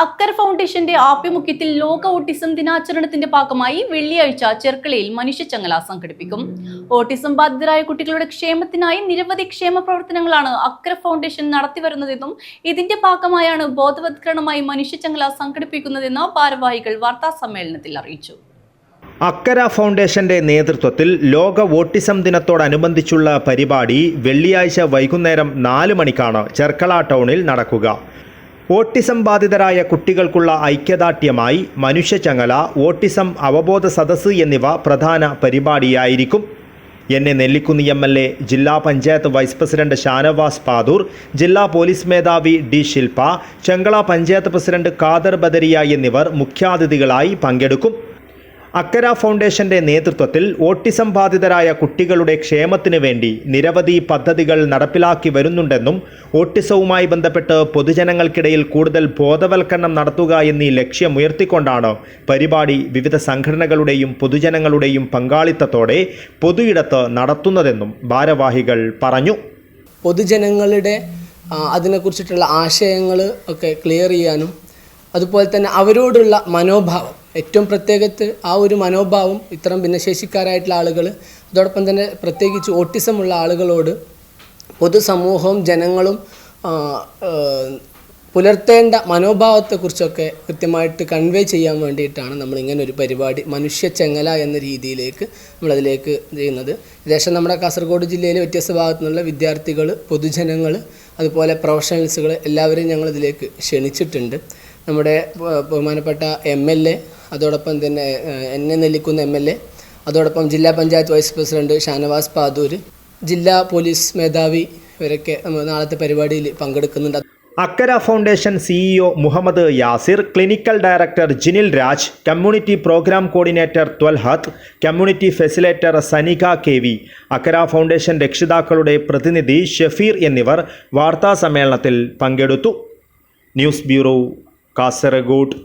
അക്കര ഫൗണ്ടേഷന്റെ ആഭിമുഖ്യത്തിൽ ലോക ഓട്ടിസം ദിനാചരണത്തിന്റെ ഭാഗമായി വെള്ളിയാഴ്ച ചെർക്കളയിൽ മനുഷ്യച്ചങ്ങല സംഘടിപ്പിക്കും. ഓട്ടിസം ബാധിതരായ കുട്ടികളുടെ ക്ഷേമത്തിനായി നിരവധി ക്ഷേമ പ്രവർത്തനങ്ങളാണ് അക്കര ഫൗണ്ടേഷൻ നടത്തിവരുന്നതെന്നും ഇതിന്റെ ഭാഗമായാണ് ബോധവത്കരണമായി മനുഷ്യച്ചങ്ങല സംഘടിപ്പിക്കുന്നതെന്ന് ഭാരവാഹികൾ വാർത്താസമ്മേളനത്തിൽ അറിയിച്ചു. അക്കര ഫൗണ്ടേഷന്റെ നേതൃത്വത്തിൽ ലോക ഓട്ടിസം ദിനത്തോടനുബന്ധിച്ചുള്ള പരിപാടി വെള്ളിയാഴ്ച വൈകുന്നേരം 4 മണിക്കാണ് ചെർക്കള ടൗണിൽ നടക്കുക. ഓട്ടിസം ബാധിതരായ കുട്ടികൾക്കുള്ള ഐക്യദാർഢ്യമായി മനുഷ്യച്ചങ്ങല, ഓട്ടിസം അവബോധ സദസ്സ് എന്നിവ പ്രധാന പരിപാടിയായിരിക്കും. നെല്ലിക്കുന്നി MLA, ജില്ലാ പഞ്ചായത്ത് വൈസ് പ്രസിഡന്റ് ഷാനവാസ് പാദൂർ, ജില്ലാ പോലീസ് മേധാവി D. ശിൽപ, ചെങ്കള പഞ്ചായത്ത് പ്രസിഡന്റ് ഖാദർ ബദരിയ എന്നിവർ മുഖ്യാതിഥികളായി പങ്കെടുക്കും. അക്കര ഫൗണ്ടേഷന്റെ നേതൃത്വത്തിൽ ഓട്ടിസം ബാധിതരായ കുട്ടികളുടെ ക്ഷേമത്തിന് വേണ്ടി നിരവധി പദ്ധതികൾ നടപ്പിലാക്കി വരുന്നുണ്ടെന്നും ഓട്ടിസവുമായി ബന്ധപ്പെട്ട് പൊതുജനങ്ങൾക്കിടയിൽ കൂടുതൽ ബോധവൽക്കരണം നടത്തുക എന്നീ ലക്ഷ്യമുയർത്തിക്കൊണ്ടാണ് പരിപാടി വിവിധ സംഘടനകളുടെയും പൊതുജനങ്ങളുടെയും പങ്കാളിത്തത്തോടെ പൊതുയിടത്ത് നടത്തുന്നതെന്നും ഭാരവാഹികൾ പറഞ്ഞു. പൊതുജനങ്ങളുടെ അതിനെക്കുറിച്ചിട്ടുള്ള ആശയങ്ങൾ ഒക്കെ ക്ലിയർ ചെയ്യാനും അതുപോലെ തന്നെ അവരോടുള്ള മനോഭാവം, ഏറ്റവും പ്രത്യേകത്ത് ആ ഒരു മനോഭാവം ഇത്തരം ഭിന്നശേഷിക്കാരായിട്ടുള്ള ആളുകൾ, അതോടൊപ്പം തന്നെ പ്രത്യേകിച്ച് ഓട്ടിസമുള്ള ആളുകളോട് പൊതുസമൂഹവും ജനങ്ങളും പുലർത്തേണ്ട മനോഭാവത്തെക്കുറിച്ചൊക്കെ കൃത്യമായിട്ട് കൺവേ ചെയ്യാൻ വേണ്ടിയിട്ടാണ് നമ്മളിങ്ങനെ ഒരു പരിപാടി മനുഷ്യച്ചങ്ങല എന്ന രീതിയിലേക്ക് നമ്മളതിലേക്ക് ചെയ്യുന്നത്. ഏകദേശം നമ്മുടെ കാസർഗോഡ് ജില്ലയിലെ വ്യത്യസ്ത ഭാഗത്തു നിന്നുള്ള വിദ്യാർത്ഥികൾ, പൊതുജനങ്ങൾ, അതുപോലെ പ്രൊഫഷണൽസുകൾ എല്ലാവരെയും ഞങ്ങളിതിലേക്ക് ക്ഷണിച്ചിട്ടുണ്ട്. നമ്മുടെ ബഹുമാനപ്പെട്ട MLA, അതോടൊപ്പം തന്നെ നെല്ലിക്കുന്ന MLA, അതോടൊപ്പം ജില്ലാ പഞ്ചായത്ത് വൈസ് പ്രസിഡന്റ് ഷാനവാസ് പാദൂർ, ജില്ലാ പോലീസ് മേധാവി ഇവരൊക്കെ നാളത്തെ പരിപാടിയിൽ പങ്കെടുക്കുന്നുണ്ട്. Akkara foundation CEO Muhammad Yasir, clinical director Jinil Raj, community programme coordinator Thwalhath, community facilitator Sanika KV, Akkara foundation രക്ഷിതാക്കളുടെ പ്രതിനിധി ഷഫീർ എന്നിവർ വാർത്താ സമ്മേളനത്തിൽ പങ്കെടുത്തു. News bureau, Kasaragod.